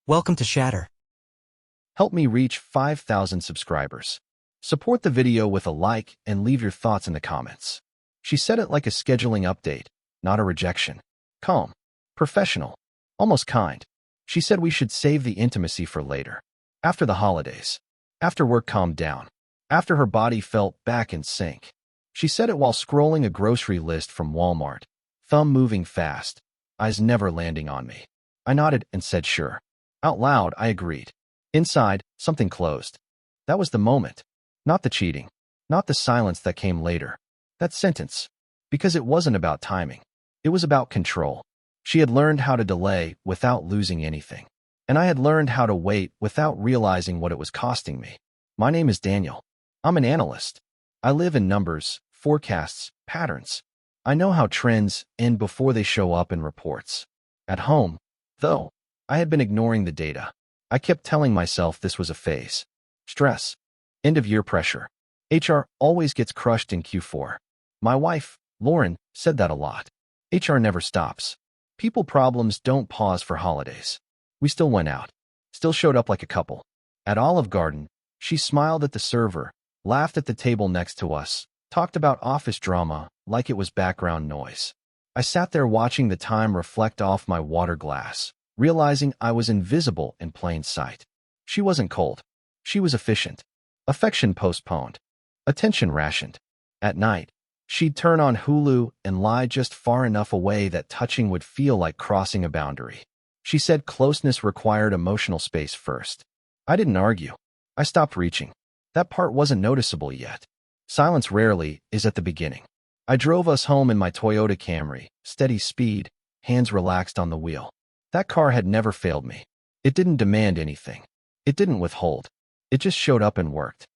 Welcome to Shatter. Help me reach 5,000 subscribers. Support the video with a like and leave your thoughts in the comments. She said it like a scheduling update, not a rejection. Calm, professional, almost kind. She said we should save the intimacy for later. After the holidays. After work calmed down. After her body felt back in sync. She said it while scrolling a grocery list from Walmart. Thumb moving fast. Eyes never landing on me. I nodded and said sure. Out loud, I agreed. Inside, something closed. That was the moment. Not the cheating. Not the silence that came later. That sentence. Because it wasn't about timing. It was about control. She had learned how to delay without losing anything. And I had learned how to wait without realizing what it was costing me. My name is Daniel. I'm an analyst. I live in numbers, forecasts, patterns. I know how trends end before they show up in reports. At home, though, I had been ignoring the data. I kept telling myself this was a phase. Stress. End-of-year pressure. HR always gets crushed in Q4. My wife, Lauren, said that a lot. HR never stops. People problems don't pause for holidays. We still went out. Still showed up like a couple. At Olive Garden, she smiled at the server, laughed at the table next to us, talked about office drama like it was background noise. I sat there watching the time reflect off my water glass, realizing I was invisible in plain sight. She wasn't cold. She was efficient. Affection postponed. Attention rationed. At night, she'd turn on Hulu and lie just far enough away that touching would feel like crossing a boundary. She said closeness required emotional space first. I didn't argue. I stopped reaching. That part wasn't noticeable yet. Silence rarely is at the beginning. I drove us home in my Toyota Camry, steady speed, hands relaxed on the wheel. That car had never failed me. It didn't demand anything. It didn't withhold. It just showed up and worked.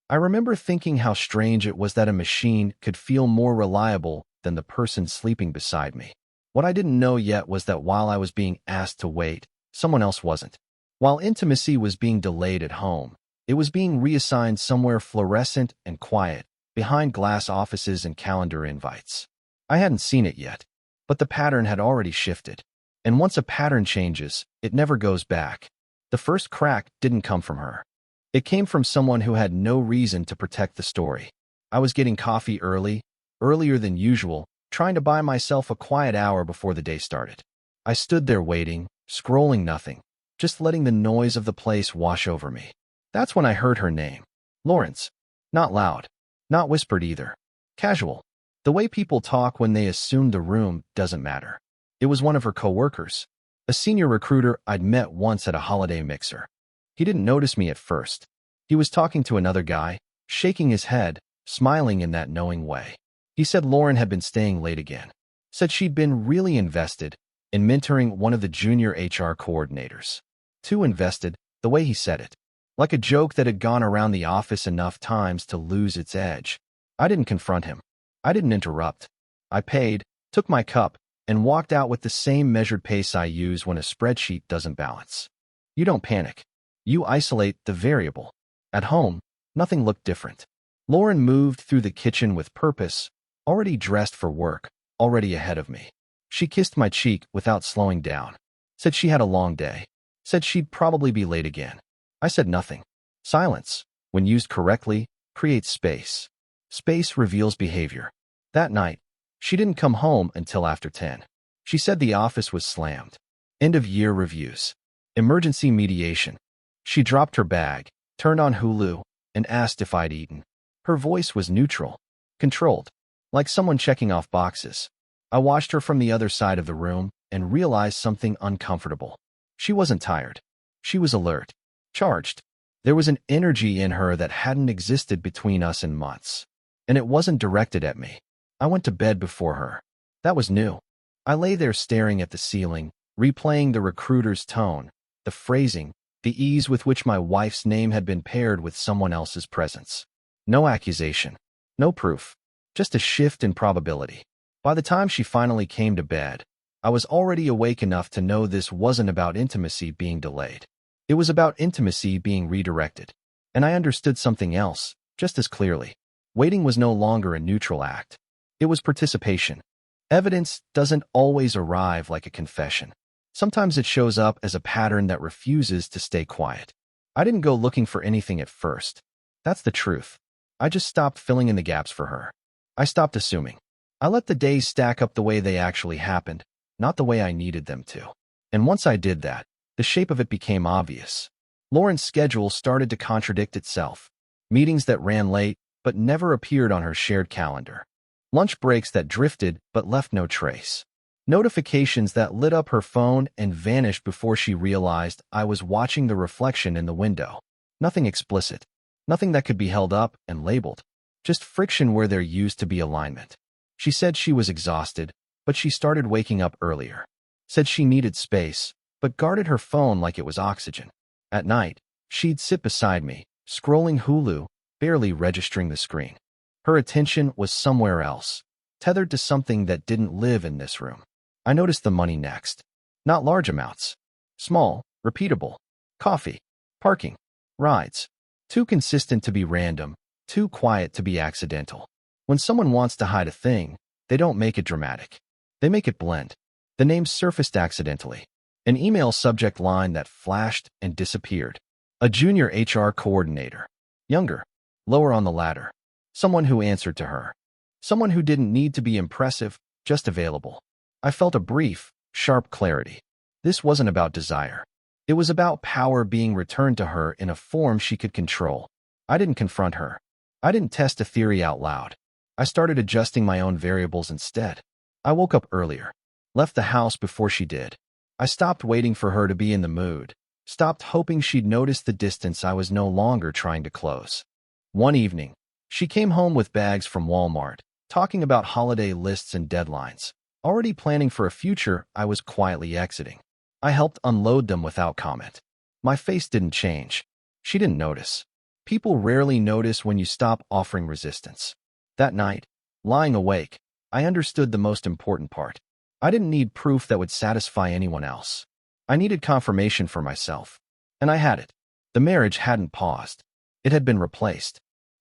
I remember thinking how strange it was that a machine could feel more reliable than the person sleeping beside me. What I didn't know yet was that while I was being asked to wait, someone else wasn't. While intimacy was being delayed at home, it was being reassigned somewhere fluorescent and quiet, behind glass offices and calendar invites. I hadn't seen it yet, but the pattern had already shifted. And once a pattern changes, it never goes back. The first crack didn't come from her. It came from someone who had no reason to protect the story. I was getting coffee early, earlier than usual, trying to buy myself a quiet hour before the day started. I stood there waiting, scrolling nothing, just letting the noise of the place wash over me. That's when I heard her name. Lawrence. Not loud. Not whispered either. Casual. The way people talk when they assume the room doesn't matter. It was one of her coworkers, a senior recruiter I'd met once at a holiday mixer. He didn't notice me at first. He was talking to another guy, shaking his head, smiling in that knowing way. He said Lauren had been staying late again. Said she'd been really invested in mentoring one of the junior HR coordinators. Too invested, the way he said it. Like a joke that had gone around the office enough times to lose its edge. I didn't confront him. I didn't interrupt. I paid, took my cup, and walked out with the same measured pace I use when a spreadsheet doesn't balance. You don't panic. You isolate the variable. At home, nothing looked different. Lauren moved through the kitchen with purpose, already dressed for work, already ahead of me. She kissed my cheek without slowing down. Said she had a long day. Said she'd probably be late again. I said nothing. Silence, when used correctly, creates space. Space reveals behavior. That night, she didn't come home until after 10. She said the office was slammed. End-of-year reviews. Emergency mediation. She dropped her bag, turned on Hulu, and asked if I'd eaten. Her voice was neutral, controlled, like someone checking off boxes. I watched her from the other side of the room and realized something uncomfortable. She wasn't tired. She was alert, charged. There was an energy in her that hadn't existed between us in months. And it wasn't directed at me. I went to bed before her. That was new. I lay there staring at the ceiling, replaying the recruiter's tone, the phrasing, the ease with which my wife's name had been paired with someone else's presence. No accusation. No proof. Just a shift in probability. By the time she finally came to bed, I was already awake enough to know this wasn't about intimacy being delayed. It was about intimacy being redirected. And I understood something else, just as clearly. Waiting was no longer a neutral act. It was participation. Evidence doesn't always arrive like a confession. Sometimes it shows up as a pattern that refuses to stay quiet. I didn't go looking for anything at first. That's the truth. I just stopped filling in the gaps for her. I stopped assuming. I let the days stack up the way they actually happened, not the way I needed them to. And once I did that, the shape of it became obvious. Lauren's schedule started to contradict itself. Meetings that ran late but never appeared on her shared calendar. Lunch breaks that drifted but left no trace. Notifications that lit up her phone and vanished before she realized I was watching the reflection in the window. Nothing explicit. Nothing that could be held up and labeled. Just friction where there used to be alignment. She said she was exhausted, but she started waking up earlier. Said she needed space, but guarded her phone like it was oxygen. At night, she'd sit beside me, scrolling Hulu, barely registering the screen. Her attention was somewhere else, tethered to something that didn't live in this room. I noticed the money next. Not large amounts. Small, repeatable. Coffee, parking, rides. Too consistent to be random, too quiet to be accidental. When someone wants to hide a thing, they don't make it dramatic. They make it blend. The name surfaced accidentally. An email subject line that flashed and disappeared. A junior HR coordinator. Younger. Lower on the ladder. Someone who answered to her. Someone who didn't need to be impressive, just available. I felt a brief, sharp clarity. This wasn't about desire. It was about power being returned to her in a form she could control. I didn't confront her. I didn't test a theory out loud. I started adjusting my own variables instead. I woke up earlier. Left the house before she did. I stopped waiting for her to be in the mood. Stopped hoping she'd notice the distance I was no longer trying to close. One evening, she came home with bags from Walmart, talking about holiday lists and deadlines. Already planning for a future I was quietly exiting. I helped unload them without comment. My face didn't change. She didn't notice. People rarely notice when you stop offering resistance. That night, lying awake, I understood the most important part. I didn't need proof that would satisfy anyone else. I needed confirmation for myself. And I had it. The marriage hadn't paused. It had been replaced.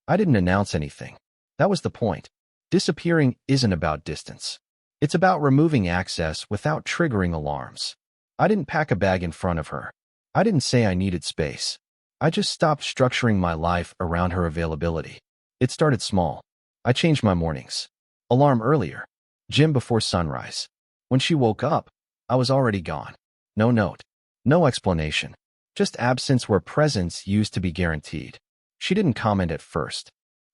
I didn't announce anything. That was the point. Disappearing isn't about distance. It's about removing access without triggering alarms. I didn't pack a bag in front of her. I didn't say I needed space. I just stopped structuring my life around her availability. It started small. I changed my mornings. Alarm earlier. Gym before sunrise. When she woke up, I was already gone. No note. No explanation. Just absence where presence used to be guaranteed. She didn't comment at first.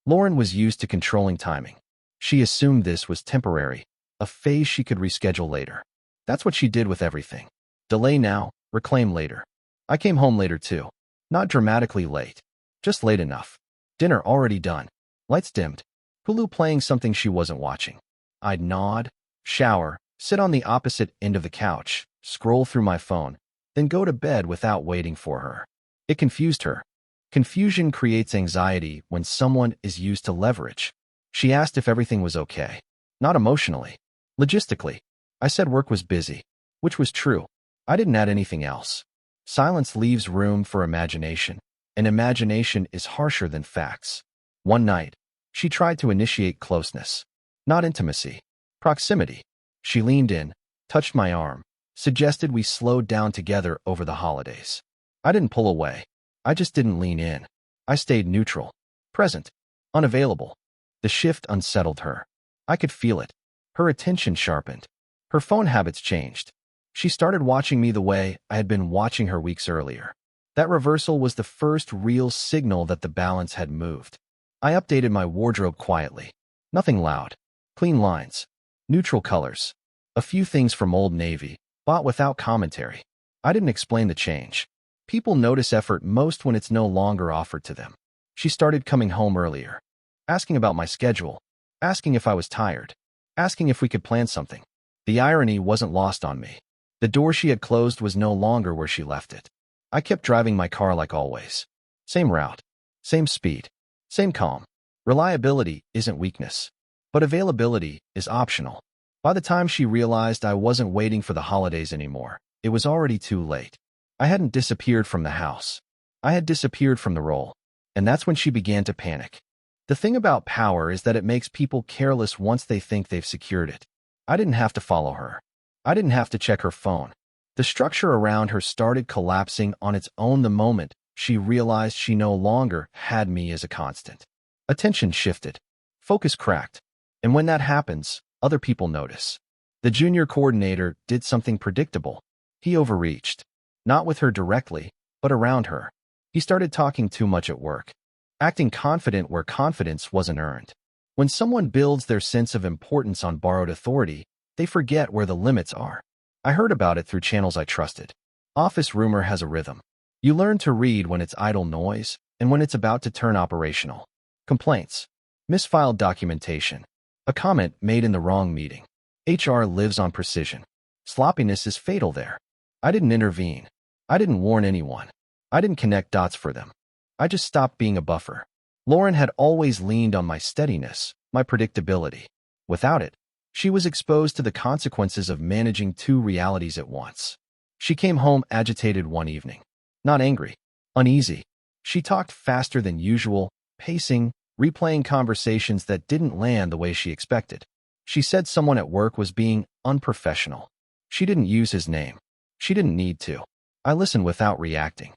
Lauren was used to controlling timing. She assumed this was temporary, a phase she could reschedule later. That's what she did with everything. Delay now, reclaim later. I came home later too. Not dramatically late. Just late enough. Dinner already done. Lights dimmed. Hulu playing something she wasn't watching. I'd nod, shower, sit on the opposite end of the couch, scroll through my phone, then go to bed without waiting for her. It confused her. Confusion creates anxiety when someone is used to leverage. She asked if everything was okay. Not emotionally. Logistically. I said work was busy, which was true. I didn't add anything else. Silence leaves room for imagination, and imagination is harsher than facts. One night, she tried to initiate closeness. Not intimacy. Proximity. She leaned in, touched my arm, suggested we slowed down together over the holidays. I didn't pull away. I just didn't lean in. I stayed neutral, present, unavailable. The shift unsettled her. I could feel it. Her attention sharpened. Her phone habits changed. She started watching me the way I had been watching her weeks earlier. That reversal was the first real signal that the balance had moved. I updated my wardrobe quietly. Nothing loud. Clean lines. Neutral colors. A few things from Old Navy, bought without commentary. I didn't explain the change. People notice effort most when it's no longer offered to them. She started coming home earlier. Asking about my schedule. Asking if I was tired. Asking if we could plan something. The irony wasn't lost on me. The door she had closed was no longer where she left it. I kept driving my car like always. Same route. Same speed. Same calm. Reliability isn't weakness. But availability is optional. By the time she realized I wasn't waiting for the holidays anymore, it was already too late. I hadn't disappeared from the house. I had disappeared from the role. And that's when she began to panic. The thing about power is that it makes people careless once they think they've secured it. I didn't have to follow her. I didn't have to check her phone. The structure around her started collapsing on its own the moment she realized she no longer had me as a constant. Attention shifted. Focus cracked. And when that happens, other people notice. The junior coordinator did something predictable. He overreached. Not with her directly, but around her. He started talking too much at work, acting confident where confidence wasn't earned. When someone builds their sense of importance on borrowed authority, they forget where the limits are. I heard about it through channels I trusted. Office rumor has a rhythm. You learn to read when it's idle noise and when it's about to turn operational. Complaints. Misfiled documentation. A comment made in the wrong meeting. HR lives on precision. Sloppiness is fatal there. I didn't intervene. I didn't warn anyone. I didn't connect dots for them. I just stopped being a buffer. Lauren had always leaned on my steadiness, my predictability. Without it, she was exposed to the consequences of managing two realities at once. She came home agitated one evening. Not angry, uneasy. She talked faster than usual, pacing, replaying conversations that didn't land the way she expected. She said someone at work was being unprofessional. She didn't use his name. She didn't need to. I listened without reacting.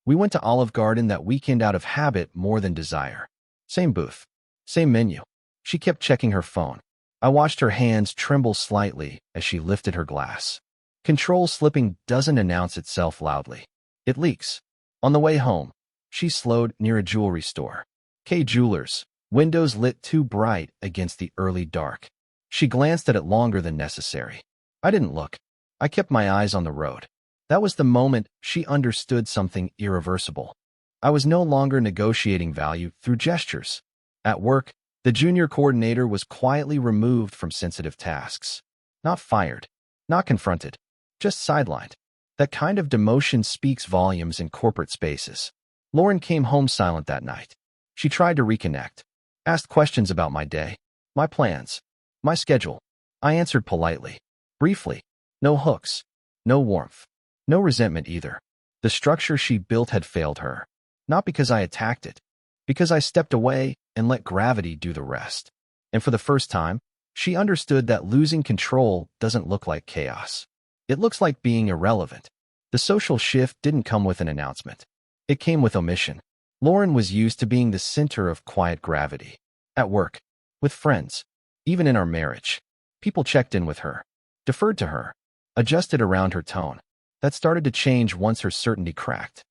We went to Olive Garden that weekend out of habit more than desire. Same booth. Same menu. She kept checking her phone. I watched her hands tremble slightly as she lifted her glass. Control slipping doesn't announce itself loudly. It leaks. On the way home, she slowed near a jewelry store. K Jewelers, windows lit too bright against the early dark. She glanced at it longer than necessary. I didn't look. I kept my eyes on the road. That was the moment she understood something irreversible. I was no longer negotiating value through gestures. At work, the junior coordinator was quietly removed from sensitive tasks. Not fired, not confronted, just sidelined. That kind of demotion speaks volumes in corporate spaces. Lauren came home silent that night. She tried to reconnect, asked questions about my day, my plans, my schedule. I answered politely, briefly. No hooks, no warmth, no resentment either. The structure she built had failed her. Not because I attacked it, because I stepped away and let gravity do the rest. And for the first time, she understood that losing control doesn't look like chaos. It looks like being irrelevant. The social shift didn't come with an announcement. It came with omission. Lauren was used to being the center of quiet gravity. At work, with friends, even in our marriage. People checked in with her, deferred to her, adjusted around her tone. That started to change once her certainty cracked.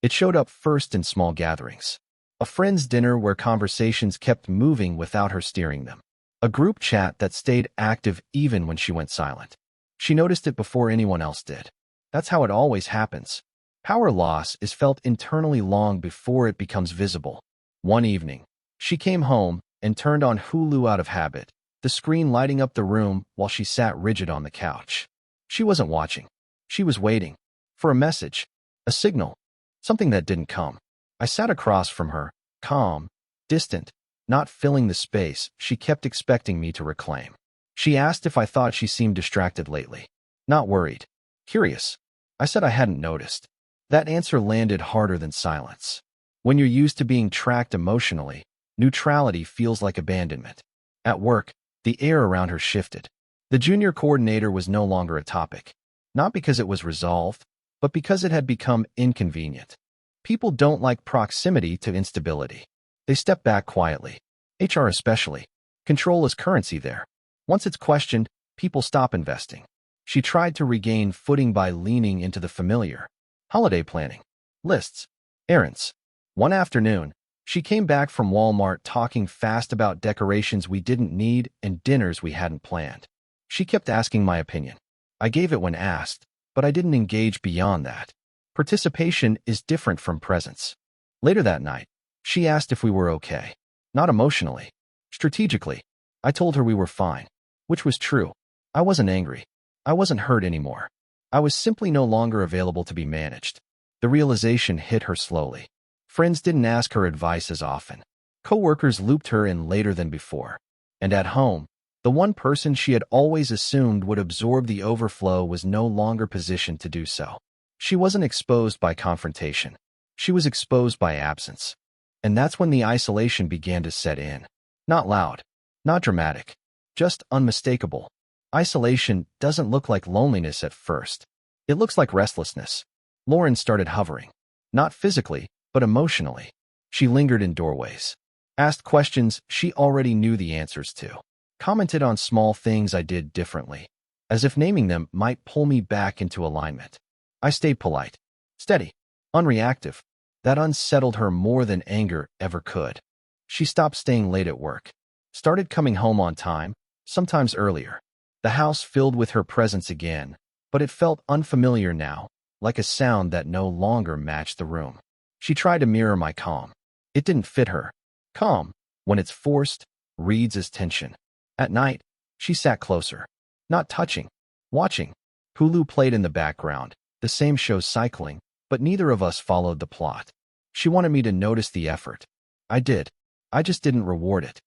It showed up first in small gatherings. A friend's dinner where conversations kept moving without her steering them. A group chat that stayed active even when she went silent. She noticed it before anyone else did. That's how it always happens. Power loss is felt internally long before it becomes visible. One evening, she came home and turned on Hulu out of habit, the screen lighting up the room while she sat rigid on the couch. She wasn't watching. She was waiting. For a message. A signal. Something that didn't come. I sat across from her, calm, distant, not filling the space she kept expecting me to reclaim. She asked if I thought she seemed distracted lately. Not worried. Curious. I said I hadn't noticed. That answer landed harder than silence. When you're used to being tracked emotionally, neutrality feels like abandonment. At work, the air around her shifted. The junior coordinator was no longer a topic. Not because it was resolved, but because it had become inconvenient. People don't like proximity to instability. They step back quietly. HR especially. Control is currency there. Once it's questioned, people stop investing. She tried to regain footing by leaning into the familiar. Holiday planning. Lists. Errands. One afternoon, she came back from Walmart talking fast about decorations we didn't need and dinners we hadn't planned. She kept asking my opinion. I gave it when asked, but I didn't engage beyond that. Participation is different from presence. Later that night, she asked if we were okay. Not emotionally. Strategically. I told her we were fine. Which was true. I wasn't angry. I wasn't hurt anymore. I was simply no longer available to be managed. The realization hit her slowly. Friends didn't ask her advice as often. Coworkers looped her in later than before. And at home, the one person she had always assumed would absorb the overflow was no longer positioned to do so. She wasn't exposed by confrontation. She was exposed by absence. And that's when the isolation began to set in. Not loud, not dramatic, just unmistakable. Isolation doesn't look like loneliness at first. It looks like restlessness. Lauren started hovering. Not physically, but emotionally. She lingered in doorways. Asked questions she already knew the answers to. Commented on small things I did differently, as if naming them might pull me back into alignment. I stayed polite, steady, unreactive. That unsettled her more than anger ever could. She stopped staying late at work. Started coming home on time, sometimes earlier. The house filled with her presence again, but it felt unfamiliar now, like a sound that no longer matched the room. She tried to mirror my calm. It didn't fit her. Calm, when it's forced, reads as tension. At night, she sat closer. Not touching, watching. Hulu played in the background, the same show cycling, but neither of us followed the plot. She wanted me to notice the effort. I did. I just didn't reward it.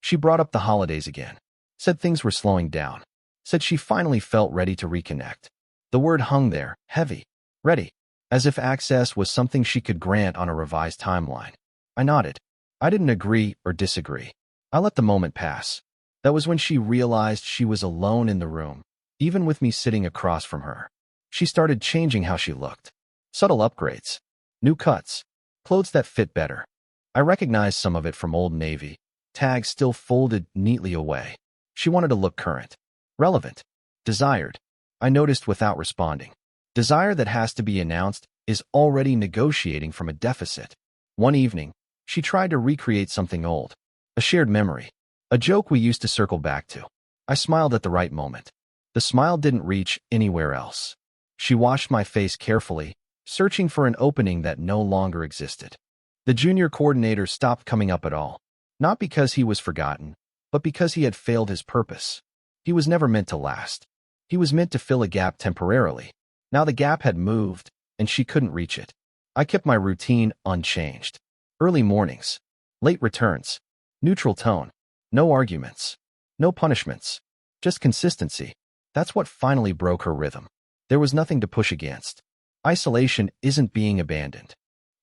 She brought up the holidays again. Said things were slowing down. Said she finally felt ready to reconnect. The word hung there, heavy, ready, as if access was something she could grant on a revised timeline. I nodded. I didn't agree or disagree. I let the moment pass. That was when she realized she was alone in the room, even with me sitting across from her. She started changing how she looked. Subtle upgrades. New cuts. Clothes that fit better. I recognized some of it from Old Navy. Tags still folded neatly away. She wanted to look current. Relevant. Desired. I noticed without responding. Desire that has to be announced is already negotiating from a deficit. One evening, she tried to recreate something old. A shared memory. A joke we used to circle back to. I smiled at the right moment. The smile didn't reach anywhere else. She washed my face carefully, searching for an opening that no longer existed. The junior coordinator stopped coming up at all. Not because he was forgotten, but because he had failed his purpose. He was never meant to last. He was meant to fill a gap temporarily. Now the gap had moved, and she couldn't reach it. I kept my routine unchanged. Early mornings. Late returns. Neutral tone. No arguments. No punishments. Just consistency. That's what finally broke her rhythm. There was nothing to push against. Isolation isn't being abandoned.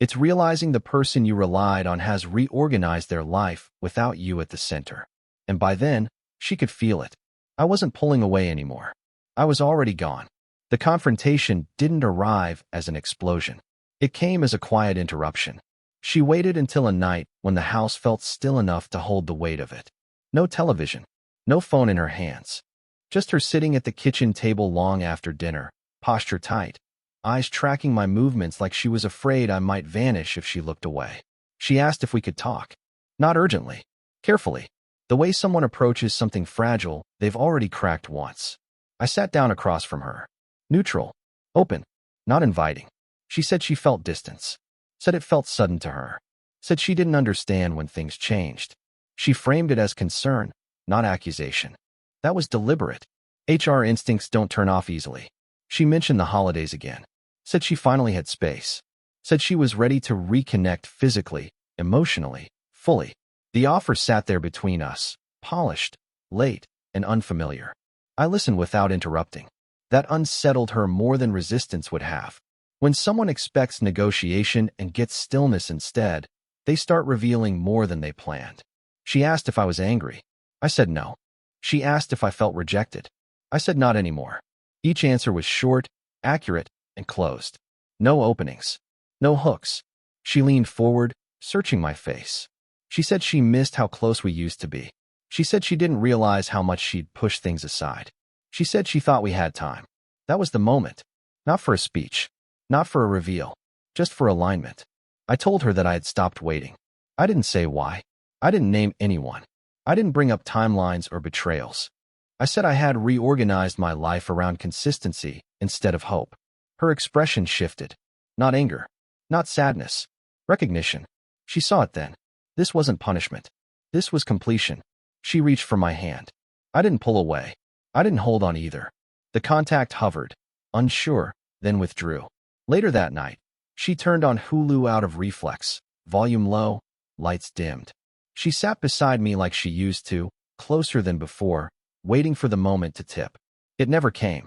It's realizing the person you relied on has reorganized their life without you at the center. And by then, she could feel it. I wasn't pulling away anymore. I was already gone. The confrontation didn't arrive as an explosion. It came as a quiet interruption. She waited until a night when the house felt still enough to hold the weight of it. No television. No phone in her hands. Just her sitting at the kitchen table long after dinner, posture tight, eyes tracking my movements like she was afraid I might vanish if she looked away. She asked if we could talk. Not urgently. Carefully. The way someone approaches something fragile they've already cracked once. I sat down across from her. Neutral. Open. Not inviting. She said she felt distance. Said it felt sudden to her. Said she didn't understand when things changed. She framed it as concern, not accusation. That was deliberate. HR instincts don't turn off easily. She mentioned the holidays again. Said she finally had space. Said she was ready to reconnect physically, emotionally, fully. The offer sat there between us, polished, late, and unfamiliar. I listened without interrupting. That unsettled her more than resistance would have. When someone expects negotiation and gets stillness instead, they start revealing more than they planned. She asked if I was angry. I said no. She asked if I felt rejected. I said not anymore. Each answer was short, accurate, and closed. No openings. No hooks. She leaned forward, searching my face. She said she missed how close we used to be. She said she didn't realize how much she'd pushed things aside. She said she thought we had time. That was the moment. Not for a speech. Not for a reveal. Just for alignment. I told her that I had stopped waiting. I didn't say why. I didn't name anyone. I didn't bring up timelines or betrayals. I said I had reorganized my life around consistency instead of hope. Her expression shifted. Not anger. Not sadness. Recognition. She saw it then. This wasn't punishment. This was completion. She reached for my hand. I didn't pull away. I didn't hold on either. The contact hovered, unsure, then withdrew. Later that night, she turned on Hulu out of reflex, volume low, lights dimmed. She sat beside me like she used to, closer than before, waiting for the moment to tip. It never came.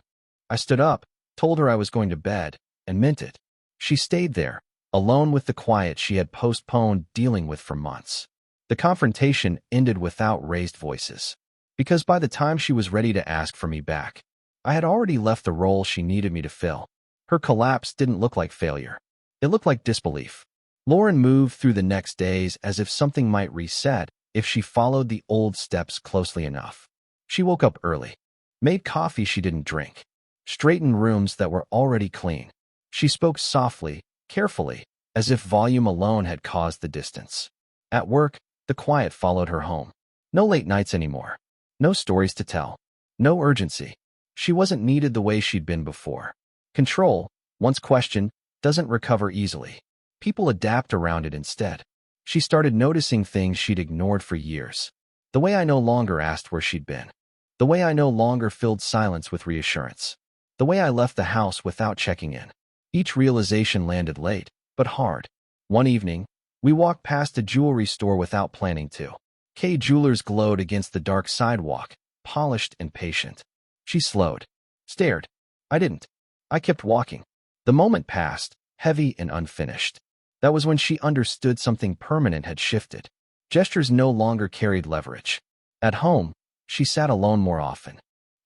I stood up, told her I was going to bed, and meant it. She stayed there, alone with the quiet she had postponed dealing with for months. The confrontation ended without raised voices. Because by the time she was ready to ask for me back, I had already left the role she needed me to fill. Her collapse didn't look like failure. It looked like disbelief. Lauren moved through the next days as if something might reset if she followed the old steps closely enough. She woke up early, made coffee she didn't drink, straightened rooms that were already clean. She spoke softly, carefully, as if volume alone had caused the distance. At work, the quiet followed her home. No late nights anymore. No stories to tell. No urgency. She wasn't needed the way she'd been before. Control, once questioned, doesn't recover easily. People adapt around it instead. She started noticing things she'd ignored for years. The way I no longer asked where she'd been. The way I no longer filled silence with reassurance. The way I left the house without checking in. Each realization landed late, but hard. One evening, we walked past a jewelry store without planning to. Kay Jewelers glowed against the dark sidewalk, polished and patient. She slowed. Stared. I didn't. I kept walking. The moment passed, heavy and unfinished. That was when she understood something permanent had shifted. Gestures no longer carried leverage. At home, she sat alone more often.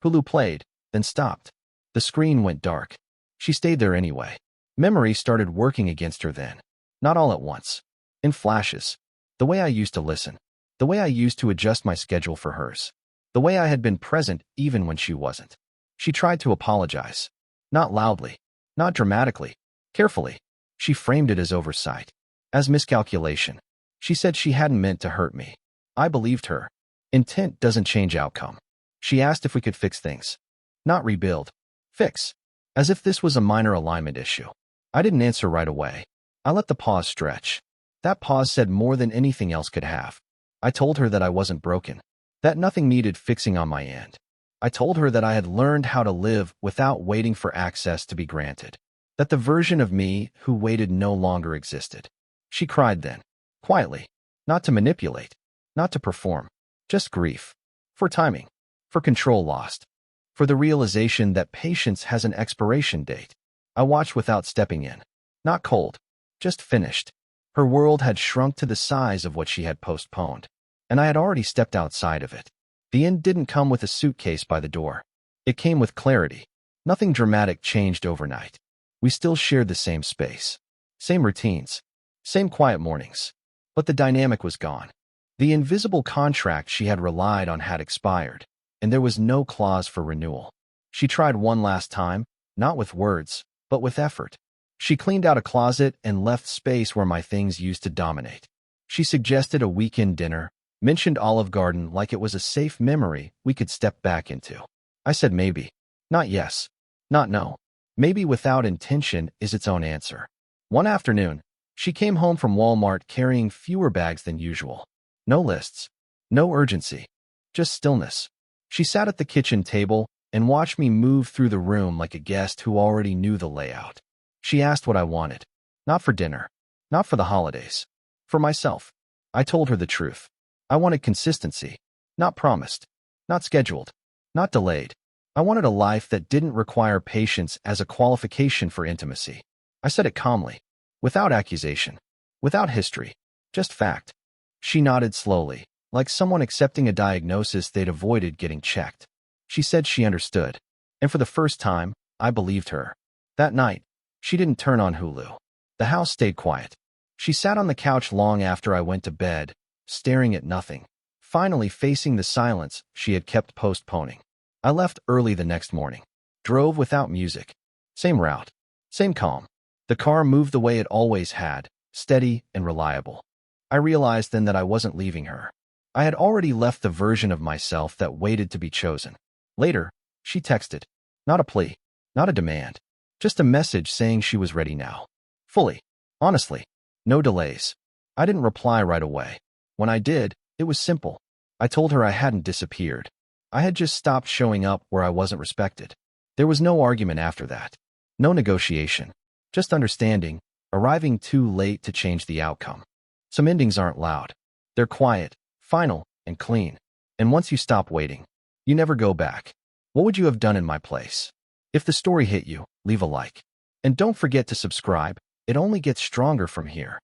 Hulu played, then stopped. The screen went dark. She stayed there anyway. Memory started working against her then. Not all at once. In flashes. The way I used to listen. The way I used to adjust my schedule for hers. The way I had been present even when she wasn't. She tried to apologize. Not loudly. Not dramatically. Carefully. She framed it as oversight. As miscalculation. She said she hadn't meant to hurt me. I believed her. Intent doesn't change outcome. She asked if we could fix things. Not rebuild. Fix. As if this was a minor alignment issue. I didn't answer right away. I let the pause stretch. That pause said more than anything else could have. I told her that I wasn't broken. That nothing needed fixing on my end. I told her that I had learned how to live without waiting for access to be granted. That the version of me who waited no longer existed. She cried then. Quietly. Not to manipulate. Not to perform. Just grief. For timing. For control lost. For the realization that patience has an expiration date. I watched without stepping in. Not cold. Just finished. Her world had shrunk to the size of what she had postponed. And I had already stepped outside of it. The end didn't come with a suitcase by the door. It came with clarity. Nothing dramatic changed overnight. We still shared the same space. Same routines. Same quiet mornings. But the dynamic was gone. The invisible contract she had relied on had expired, and there was no clause for renewal. She tried one last time, not with words, but with effort. She cleaned out a closet and left space where my things used to dominate. She suggested a weekend dinner, mentioned Olive Garden like it was a safe memory we could step back into. I said maybe. Not yes. Not no. Maybe without intention is its own answer. One afternoon, she came home from Walmart carrying fewer bags than usual. No lists. No urgency. Just stillness. She sat at the kitchen table and watched me move through the room like a guest who already knew the layout. She asked what I wanted. Not for dinner. Not for the holidays. For myself. I told her the truth. I wanted consistency. Not promised. Not scheduled. Not delayed. I wanted a life that didn't require patience as a qualification for intimacy. I said it calmly. Without accusation. Without history. Just fact. She nodded slowly, like someone accepting a diagnosis they'd avoided getting checked. She said she understood. And for the first time, I believed her. That night, she didn't turn on Hulu. The house stayed quiet. She sat on the couch long after I went to bed, staring at nothing, finally facing the silence she had kept postponing. I left early the next morning. Drove without music. Same route. Same calm. The car moved the way it always had, steady and reliable. I realized then that I wasn't leaving her. I had already left the version of myself that waited to be chosen. Later, she texted. Not a plea. Not a demand. Just a message saying she was ready now. Fully. Honestly. No delays. I didn't reply right away. When I did, it was simple. I told her I hadn't disappeared. I had just stopped showing up where I wasn't respected. There was no argument after that. No negotiation. Just understanding, arriving too late to change the outcome. Some endings aren't loud. They're quiet, final, and clean. And once you stop waiting, you never go back. What would you have done in my place? If the story hit you, leave a like. And don't forget to subscribe. It only gets stronger from here.